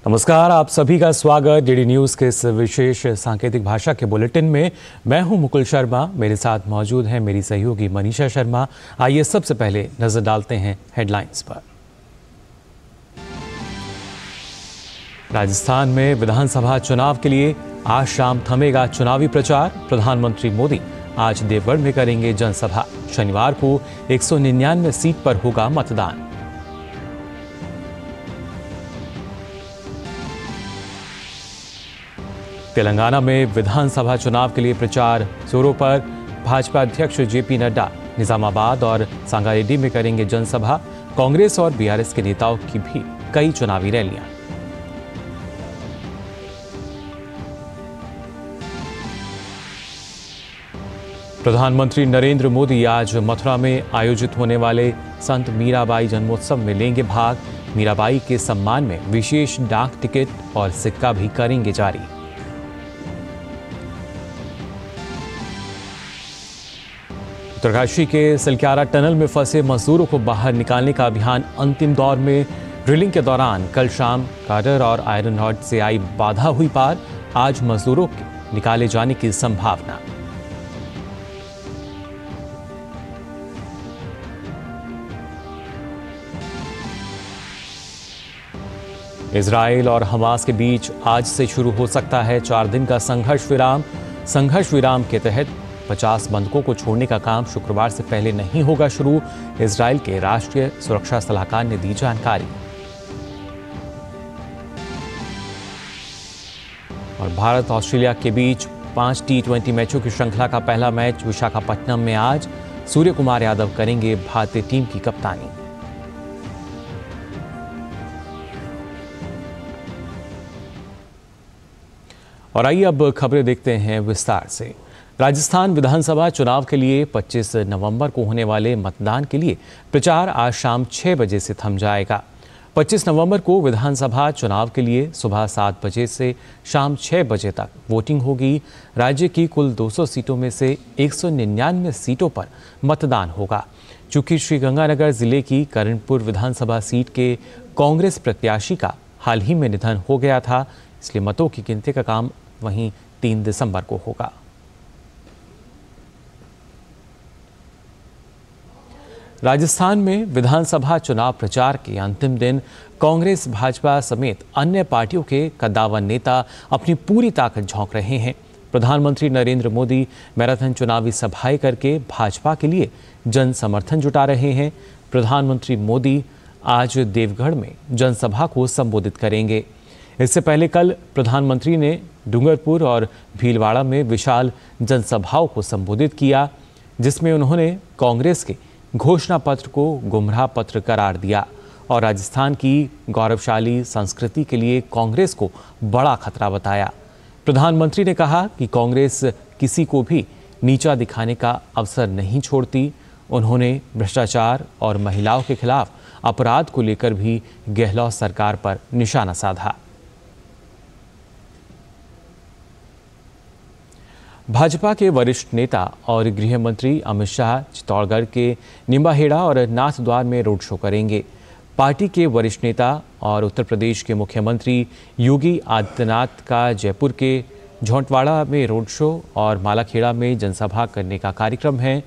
नमस्कार, आप सभी का स्वागत डीडी न्यूज के इस विशेष सांकेतिक भाषा के बुलेटिन में। मैं हूं मुकुल शर्मा, मेरे साथ मौजूद हैं मेरी सहयोगी मनीषा शर्मा। आइए सबसे पहले नजर डालते हैं हेडलाइंस पर। राजस्थान में विधानसभा चुनाव के लिए आज शाम थमेगा चुनावी प्रचार। प्रधानमंत्री मोदी आज देवगढ़ में करेंगे जनसभा। शनिवार को 199 सीट पर होगा मतदान। तेलंगाना में विधानसभा चुनाव के लिए प्रचार जोरों पर। भाजपा अध्यक्ष जेपी नड्डा निजामाबाद और संगारेड्डी में करेंगे जनसभा। कांग्रेस और बीआरएस के नेताओं की भी कई चुनावी रैलियां। प्रधानमंत्री नरेंद्र मोदी आज मथुरा में आयोजित होने वाले संत मीराबाई जन्मोत्सव में लेंगे भाग। मीराबाई के सम्मान में विशेष डाक टिकट और सिक्का भी करेंगे जारी। उत्तरकाशी के सिलक्यारा टनल में फंसे मजदूरों को बाहर निकालने का अभियान अंतिम दौर में। ड्रिलिंग के दौरान कल शाम कार्डर और आयरन रॉड से आई बाधा हुई पार। आज मजदूरों के निकाले जाने की संभावना। इजराइल और हमास के बीच आज से शुरू हो सकता है 4 दिन का संघर्ष विराम। संघर्ष विराम के तहत 50 बंधकों को छोड़ने का काम शुक्रवार से पहले नहीं होगा शुरू। इजराइल के राष्ट्रीय सुरक्षा सलाहकार ने दी जानकारी। और भारत ऑस्ट्रेलिया के बीच 5 T20 मैचों की श्रृंखला का पहला मैच विशाखापट्टनम में आज। सूर्य कुमार यादव करेंगे भारतीय टीम की कप्तानी। और आइए अब खबरें देखते हैं विस्तार से। राजस्थान विधानसभा चुनाव के लिए 25 नवंबर को होने वाले मतदान के लिए प्रचार आज शाम 6 बजे से थम जाएगा। 25 नवंबर को विधानसभा चुनाव के लिए सुबह 7 बजे से शाम 6 बजे तक वोटिंग होगी। राज्य की कुल 200 सीटों में से 199 सीटों पर मतदान होगा। चूंकि श्रीगंगानगर जिले की करणपुर विधानसभा सीट के कांग्रेस प्रत्याशी का हाल ही में निधन हो गया था, इसलिए मतों की गिनती का काम वहीं 3 दिसंबर को होगा। राजस्थान में विधानसभा चुनाव प्रचार के अंतिम दिन कांग्रेस, भाजपा समेत अन्य पार्टियों के कद्दावर नेता अपनी पूरी ताकत झोंक रहे हैं। प्रधानमंत्री नरेंद्र मोदी मैराथन चुनावी सभाएं करके भाजपा के लिए जन समर्थन जुटा रहे हैं। प्रधानमंत्री मोदी आज देवगढ़ में जनसभा को संबोधित करेंगे। इससे पहले कल प्रधानमंत्री ने डूंगरपुर और भीलवाड़ा में विशाल जनसभाओं को संबोधित किया, जिसमें उन्होंने कांग्रेस के घोषणा पत्र को गुमराह पत्र करार दिया और राजस्थान की गौरवशाली संस्कृति के लिए कांग्रेस को बड़ा खतरा बताया। प्रधानमंत्री ने कहा कि कांग्रेस किसी को भी नीचा दिखाने का अवसर नहीं छोड़ती। उन्होंने भ्रष्टाचार और महिलाओं के खिलाफ अपराध को लेकर भी गहलोत सरकार पर निशाना साधा। भाजपा के वरिष्ठ नेता और गृह मंत्री अमित शाह चित्तौड़गढ़ के निम्बाहेड़ा और नाथद्वार में रोड शो करेंगे। पार्टी के वरिष्ठ नेता और उत्तर प्रदेश के मुख्यमंत्री योगी आदित्यनाथ का जयपुर के झोंटवाड़ा में रोड शो और मालाखेड़ा में जनसभा करने का कार्यक्रम है।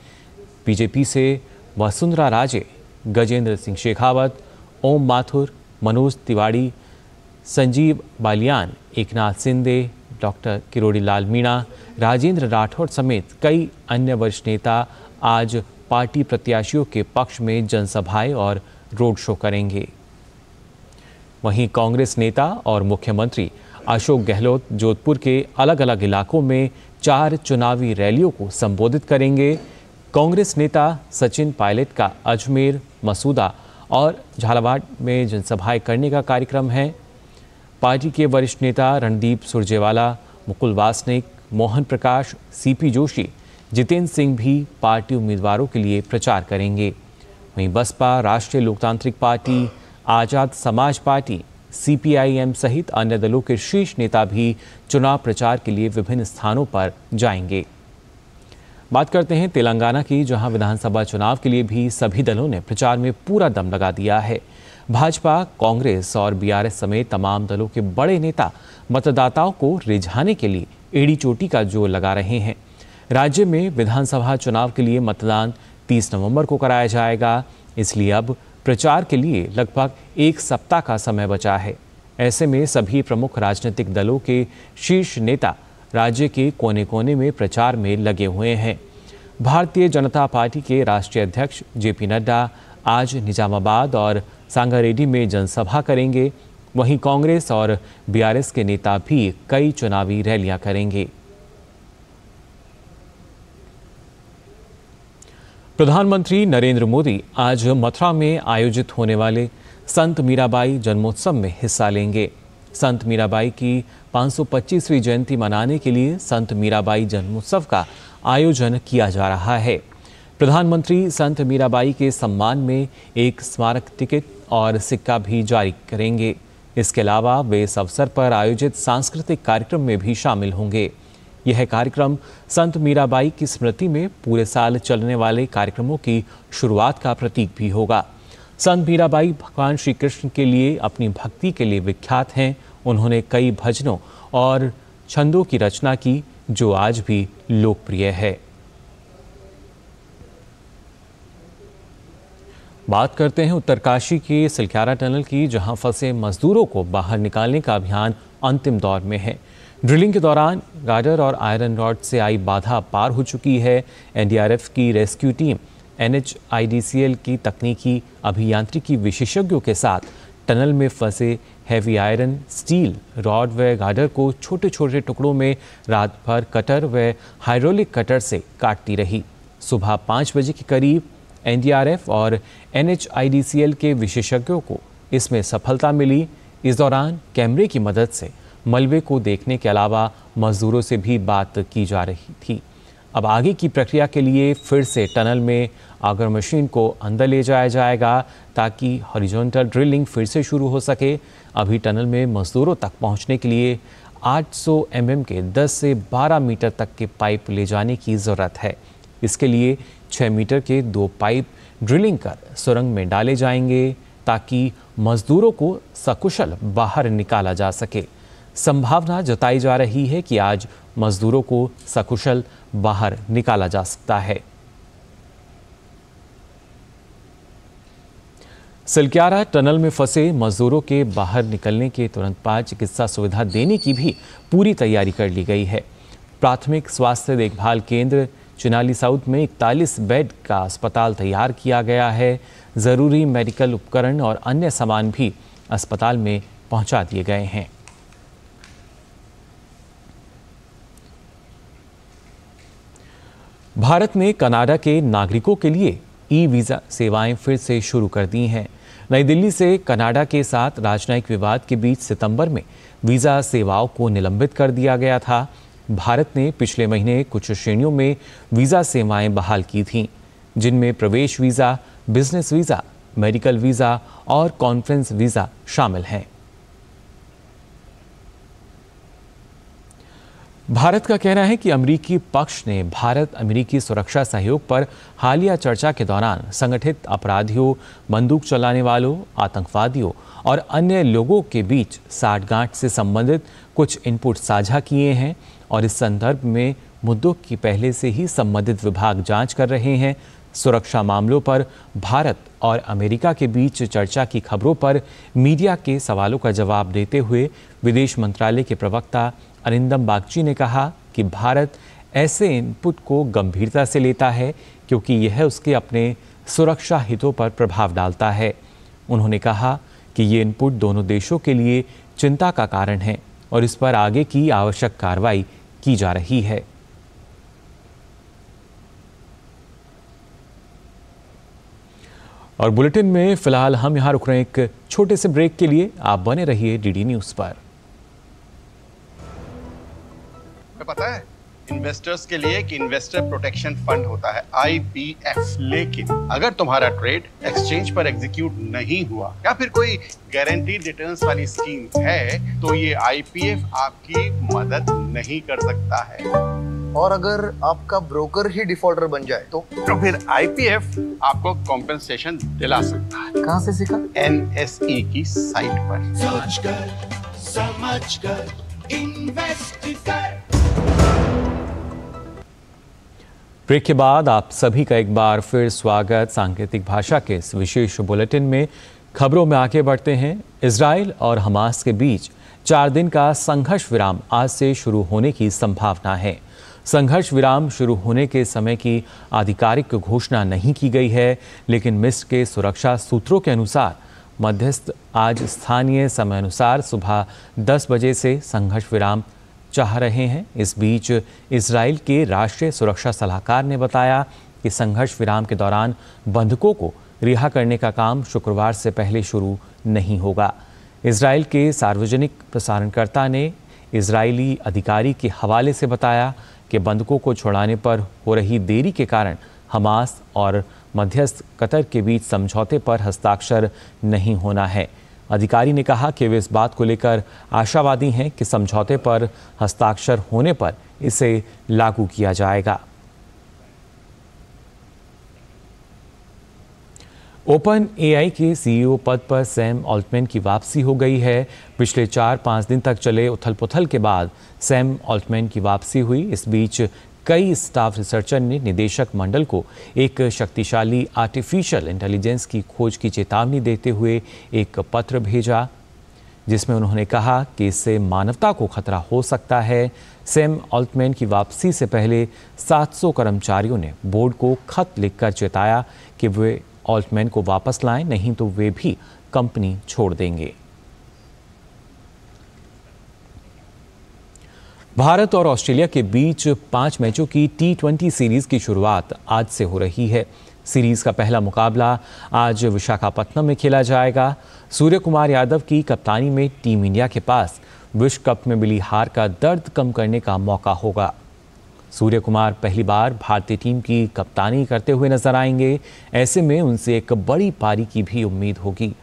बीजेपी से वसुंधरा राजे, गजेंद्र सिंह शेखावत, ओम माथुर, मनोज तिवारी, संजीव बालियान, एकनाथ शिंदे, डॉक्टर किरोड़ी लाल मीणा, राजेंद्र राठौड़ समेत कई अन्य वरिष्ठ नेता आज पार्टी प्रत्याशियों के पक्ष में जनसभाएं और रोड शो करेंगे। वहीं कांग्रेस नेता और मुख्यमंत्री अशोक गहलोत जोधपुर के अलग अलग इलाकों में 4 चुनावी रैलियों को संबोधित करेंगे। कांग्रेस नेता सचिन पायलट का अजमेर, मसूदा और झालावाड़ में जनसभाएं करने का कार्यक्रम है। पार्टी के वरिष्ठ नेता रणदीप सुरजेवाला, मुकुल वासनिक, मोहन प्रकाश, सीपी जोशी, जितेंद्र सिंह भी पार्टी उम्मीदवारों के लिए प्रचार करेंगे। वहीं बसपा, राष्ट्रीय लोकतांत्रिक party, Azad Samaj party, CPIM सहित अन्य दलों के शीर्ष नेता भी चुनाव प्रचार के लिए विभिन्न स्थानों पर जाएंगे। बात करते हैं तेलंगाना की, जहां विधानसभा चुनाव के लिए भी सभी दलों ने प्रचार में पूरा दम लगा दिया है। भाजपा, कांग्रेस और बीआरएस समेत तमाम दलों के बड़े नेता मतदाताओं को रिझाने के लिए एड़ी चोटी का जोर लगा रहे हैं। राज्य में विधानसभा चुनाव के लिए मतदान 30 नवंबर को कराया जाएगा, इसलिए अब प्रचार के लिए लगभग एक सप्ताह का समय बचा है। ऐसे में सभी प्रमुख राजनीतिक दलों के शीर्ष नेता राज्य के कोने कोने में प्रचार में लगे हुए हैं। भारतीय जनता पार्टी के राष्ट्रीय अध्यक्ष जेपी नड्डा आज निजामाबाद और सांगारेड्डी में जनसभा करेंगे। वहीं कांग्रेस और बीआरएस के नेता भी कई चुनावी रैलियां करेंगे। प्रधानमंत्री नरेंद्र मोदी आज मथुरा में आयोजित होने वाले संत मीराबाई जन्मोत्सव में हिस्सा लेंगे। संत मीराबाई की 525वीं जयंती मनाने के लिए संत मीराबाई जन्मोत्सव का आयोजन किया जा रहा है। प्रधानमंत्री संत मीराबाई के सम्मान में एक स्मारक टिकट और सिक्का भी जारी करेंगे। इसके अलावा वे इस अवसर पर आयोजित सांस्कृतिक कार्यक्रम में भी शामिल होंगे। यह कार्यक्रम संत मीराबाई की स्मृति में पूरे साल चलने वाले कार्यक्रमों की शुरुआत का प्रतीक भी होगा। संत मीराबाई भगवान श्री कृष्ण के लिए अपनी भक्ति के लिए विख्यात हैं। उन्होंने कई भजनों और छंदों की रचना की जो आज भी लोकप्रिय है। बात करते हैं उत्तरकाशी के सिलक्यारा टनल की, जहां फंसे मजदूरों को बाहर निकालने का अभियान अंतिम दौर में है। ड्रिलिंग के दौरान गार्डर और आयरन रॉड से आई बाधा पार हो चुकी है। एनडीआरएफ की रेस्क्यू टीम एनएचआईडीसीएल की तकनीकी अभियांत्रिकी विशेषज्ञों के साथ टनल में फंसे हैवी आयरन, स्टील, रॉड व गार्डर को छोटे छोटे टुकड़ों में रात भर कटर व हाइड्रोलिक कटर से काटती रही। सुबह 5 बजे के करीब एनडीआरएफ और एनएचआईडीसीएल के विशेषज्ञों को इसमें सफलता मिली। इस दौरान कैमरे की मदद से मलबे को देखने के अलावा मजदूरों से भी बात की जा रही थी। अब आगे की प्रक्रिया के लिए फिर से टनल में आगर मशीन को अंदर ले जाया जाएगा ताकि हॉरिजॉन्टल ड्रिलिंग फिर से शुरू हो सके। अभी टनल में मजदूरों तक पहुंचने के लिए 800 mm के 10 से 12 मीटर तक के पाइप ले जाने की ज़रूरत है। इसके लिए 6 मीटर के 2 पाइप ड्रिलिंग कर सुरंग में डाले जाएंगे ताकि मजदूरों को सकुशल बाहर निकाला जा सके। संभावना जताई जा रही है कि आज मजदूरों को सकुशल बाहर निकाला जा सकता है। सिलक्यारा टनल में फंसे मजदूरों के बाहर निकलने के तुरंत बाद चिकित्सा सुविधा देने की भी पूरी तैयारी कर ली गई है। प्राथमिक स्वास्थ्य देखभाल केंद्र चिनाली साउथ में 41 बेड का अस्पताल तैयार किया गया है। जरूरी मेडिकल उपकरण और अन्य सामान भी अस्पताल में पहुंचा दिए गए हैं। भारत ने कनाडा के नागरिकों के लिए ई वीज़ा सेवाएं फिर से शुरू कर दी हैं। नई दिल्ली से कनाडा के साथ राजनयिक विवाद के बीच सितंबर में वीज़ा सेवाओं को निलंबित कर दिया गया था। भारत ने पिछले महीने कुछ श्रेणियों में वीज़ा सेवाएं बहाल की थीं, जिनमें प्रवेश visa, business visa, medical visa और कॉन्फ्रेंस वीज़ा शामिल हैं। भारत का कहना है कि अमेरिकी पक्ष ने भारत अमेरिकी सुरक्षा सहयोग पर हालिया चर्चा के दौरान संगठित अपराधियों, बंदूक चलाने वालों, आतंकवादियों और अन्य लोगों के बीच साठगांठ से संबंधित कुछ इनपुट साझा किए हैं और इस संदर्भ में मुद्दों की पहले से ही संबंधित विभाग जांच कर रहे हैं। सुरक्षा मामलों पर भारत और अमेरिका के बीच चर्चा की खबरों पर मीडिया के सवालों का जवाब देते हुए विदेश मंत्रालय के प्रवक्ता अरिंदम बागची ने कहा कि भारत ऐसे इनपुट को गंभीरता से लेता है क्योंकि यह उसके अपने सुरक्षा हितों पर प्रभाव डालता है। उन्होंने कहा कि ये इनपुट दोनों देशों के लिए चिंता का कारण है और इस पर आगे की आवश्यक कार्रवाई की जा रही है। और बुलेटिन में फिलहाल हम यहां रुक रहे हैं एक छोटे से ब्रेक के लिए। आप बने रहिए डीडी न्यूज पर। पता है इन्वेस्टर्स के लिए एक इन्वेस्टर प्रोटेक्शन फंड होता है IPF, लेकिन अगर तुम्हारा ट्रेड एक्सचेंज पर एग्जीक्यूट नहीं हुआ या फिर कोई गारंटीड रिटर्न्स वाली स्कीम है तो ये IPF आपकी मदद नहीं कर सकता है। और अगर आपका ब्रोकर ही डिफॉल्टर बन जाए तो फिर आईपीएफ आपको कॉम्पेंसेशन दिला सकता है। कहाँ से सीखा? NSE की साइट पर। समझकर इन्वेस्ट कर। ब्रेक के बाद आप सभी का एक बार फिर स्वागत। सांकेतिक भाषा के इस विशेष बुलेटिन में खबरों में आगे बढ़ते हैं। इजराइल और हमास के बीच 4 दिन का संघर्ष विराम आज से शुरू होने की संभावना है। संघर्ष विराम शुरू होने के समय की आधिकारिक घोषणा नहीं की गई है, लेकिन मिस्र के सुरक्षा सूत्रों के अनुसार मध्यस्थ आज स्थानीय समय अनुसार सुबह 10 बजे से संघर्ष विराम चाह रहे हैं। इस बीच इजराइल के राष्ट्रीय सुरक्षा सलाहकार ने बताया कि संघर्ष विराम के दौरान बंधकों को रिहा करने का काम शुक्रवार से पहले शुरू नहीं होगा। इजराइल के सार्वजनिक प्रसारणकर्ता ने इजरायली अधिकारी के हवाले से बताया कि बंधकों को छुड़ाने पर हो रही देरी के कारण हमास और मध्यस्थ कतर के बीच समझौते पर हस्ताक्षर नहीं होना है। अधिकारी ने कहा कि वे इस बात को लेकर आशावादी हैं कि समझौते पर हस्ताक्षर होने पर इसे लागू किया जाएगा। ओपन एआई के सीईओ पद पर सैम ऑल्टमैन की वापसी हो गई है। पिछले 4-5 दिन तक चले उथल-पुथल के बाद सैम ऑल्टमैन की वापसी हुई। इस बीच कई स्टाफ रिसर्चर ने निदेशक मंडल को एक शक्तिशाली आर्टिफिशियल इंटेलिजेंस की खोज की चेतावनी देते हुए एक पत्र भेजा, जिसमें उन्होंने कहा कि इससे मानवता को खतरा हो सकता है। सैम ऑल्टमैन की वापसी से पहले 700 कर्मचारियों ने बोर्ड को खत लिखकर चेताया कि वे ऑल्टमैन को वापस लाएं, नहीं तो वे भी कंपनी छोड़ देंगे। भारत और ऑस्ट्रेलिया के बीच 5 मैचों की T20 सीरीज की शुरुआत आज से हो रही है। सीरीज का पहला मुकाबला आज विशाखापत्तनम में खेला जाएगा। सूर्य कुमार यादव की कप्तानी में टीम इंडिया के पास विश्व कप में मिली हार का दर्द कम करने का मौका होगा। सूर्य कुमार पहली बार भारतीय टीम की कप्तानी करते हुए नजर आएंगे। ऐसे में उनसे एक बड़ी पारी की भी उम्मीद होगी।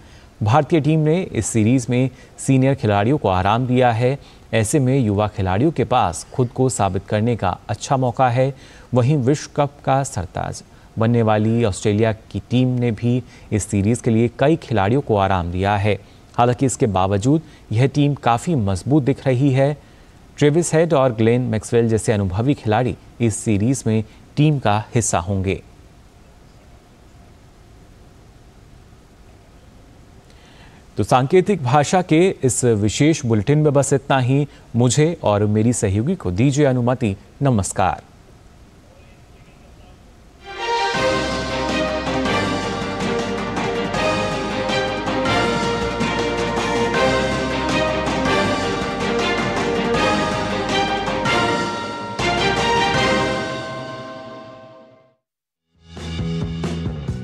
भारतीय टीम ने इस सीरीज में सीनियर खिलाड़ियों को आराम दिया है। ऐसे में युवा खिलाड़ियों के पास खुद को साबित करने का अच्छा मौका है। वहीं विश्व कप का सरताज बनने वाली ऑस्ट्रेलिया की टीम ने भी इस सीरीज के लिए कई खिलाड़ियों को आराम दिया है। हालांकि इसके बावजूद यह टीम काफ़ी मजबूत दिख रही है। ट्रेविस हेड और ग्लेन मैक्सवेल जैसे अनुभवी खिलाड़ी इस सीरीज में टीम का हिस्सा होंगे। तो सांकेतिक भाषा के इस विशेष बुलेटिन में बस इतना ही। मुझे और मेरी सहयोगी को दीजिए अनुमति। नमस्कार।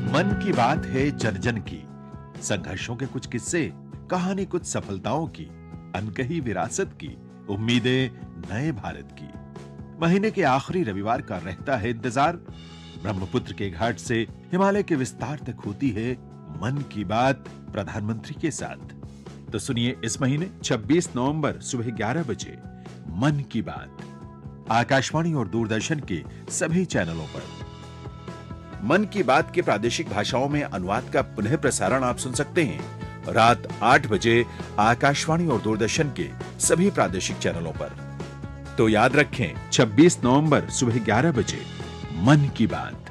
मन की बात है जन जन की, संघर्षों के कुछ किस्से, कहानी कुछ सफलताओं की, अनकही विरासत की, उम्मीदें नए भारत की। महीने के आखिरी रविवार का रहता है इंतजार। ब्रह्मपुत्र के घाट से हिमालय के विस्तार तक होती है मन की बात प्रधानमंत्री के साथ। तो सुनिए इस महीने 26 नवंबर सुबह 11 बजे मन की बात आकाशवाणी और दूरदर्शन के सभी चैनलों पर। मन की बात के प्रादेशिक भाषाओं में अनुवाद का पुनः प्रसारण आप सुन सकते हैं रात 8 बजे आकाशवाणी और दूरदर्शन के सभी प्रादेशिक चैनलों पर। तो याद रखें 26 नवंबर सुबह 11 बजे मन की बात।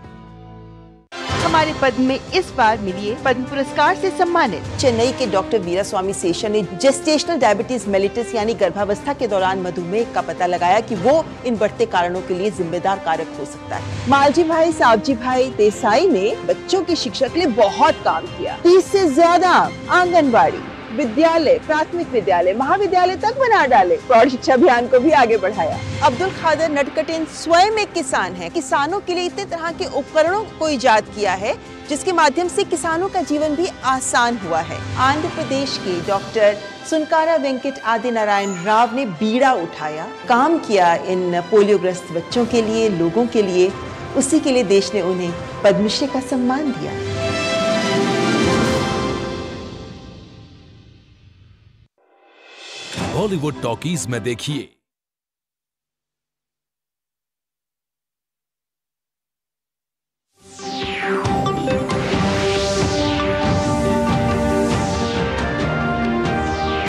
हमारे पद्म में इस बार मिलिए पद्म पुरस्कार से सम्मानित चेन्नई के डॉक्टर वीरास्वामी शेषन ने जेस्टेशनल डायबिटीज मेलिटस यानी गर्भावस्था के दौरान मधुमेह का पता लगाया कि वो इन बढ़ते कारणों के लिए जिम्मेदार कारक हो सकता है। मालजी भाई सावजी भाई देसाई ने बच्चों की शिक्षा के लिए बहुत काम किया। 30 से ज्यादा आंगनबाड़ी, विद्यालय, प्राथमिक विद्यालय, महाविद्यालय तक बना डाले। प्रौढ़ शिक्षा अभियान को भी आगे बढ़ाया। अब्दुल खादर नटकटिन स्वयं एक किसान है। किसानों के लिए इतने तरह के उपकरणों को इजाद किया है जिसके माध्यम से किसानों का जीवन भी आसान हुआ है। आंध्र प्रदेश के डॉक्टर सुनकारा वेंकट आदि नारायण राव ने बीड़ा उठाया, काम किया इन पोलियोग्रस्त बच्चों के लिए, लोगों के लिए। उसी के लिए देश ने उन्हें पद्मश्री का सम्मान दिया। बॉलीवुड टॉकीज में देखिए